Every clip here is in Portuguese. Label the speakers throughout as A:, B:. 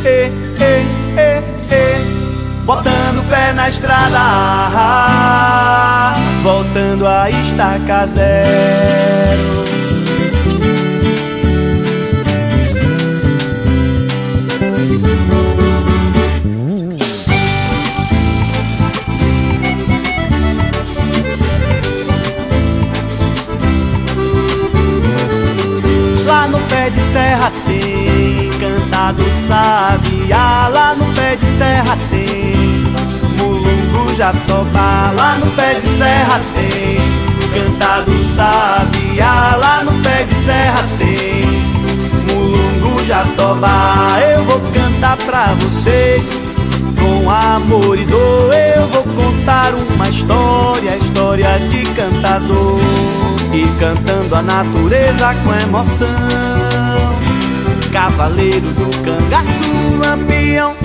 A: e, botando o pé na estrada, voltando a estaca zero. Lá no pé de serra tem cantado sabiá, lá no pé de serra tem mulungu jatobá, lá no pé de serra tem cantado sabiá, lá no pé de serra tem mulungu jatobá. Eu vou cantar pra vocês com amor e dor, eu vou contar uma história, história de cantador. E cantando a natureza com emoção, cavaleiro do cangaço, lampião.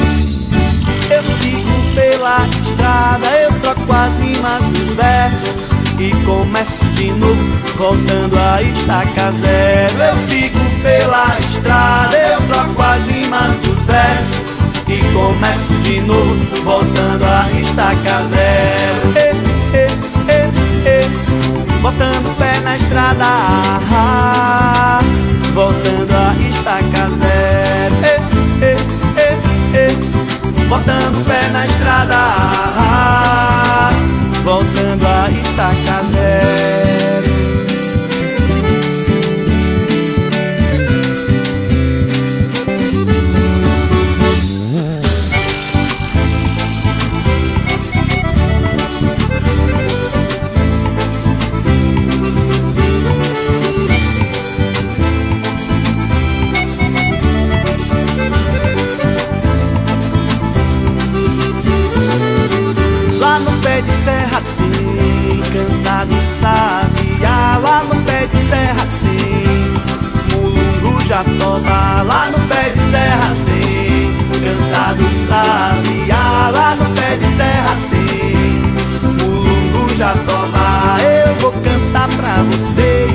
A: Eu sigo pela estrada, eu troco as rimas dos versos e começo de novo, voltando a estaca zero. Eu sigo pela estrada, eu troco as rimas dos versos e começo de novo, voltando a estaca zero. Botando o pé na estrada, voltando a estaca zero. Botando o pé na estrada, voltando a estaca zero. De serra tem cantado sabiá, lá no pé de serra tem mulungu jatobá, lá no pé de serra tem cantado sabiá, lá no pé de serra tem mulungu jatobá. Eu vou cantar pra vocês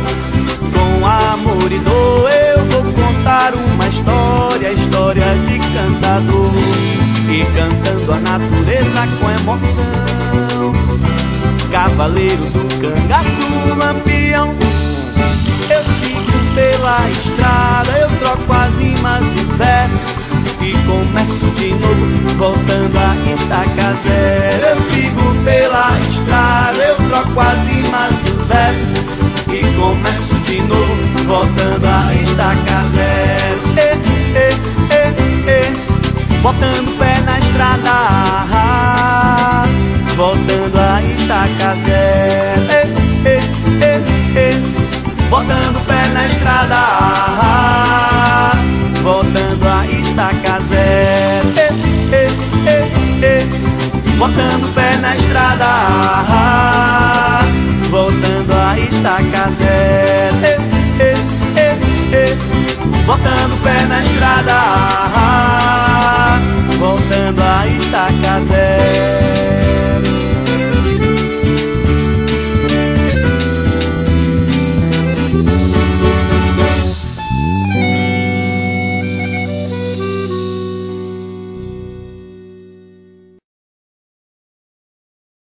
A: com amor e dor, eu vou contar uma história, história de cantador. E cantando a natureza com emoção, cavaleiro do cangaço, lampião. Eu sigo pela estrada, eu troco as rimas dos versos e começo de novo, voltando a estaca zero. Eu sigo pela estrada, eu troco as rimas dos versos e começo de novo, voltando a estaca zero. Botando o pé na estrada, voltando a estaca zero. Botando o pé na estrada, voltando a estaca zero. Botando o pé na estrada, voltando a estaca zero. Botando o pé na estrada, voltando a estaca zero.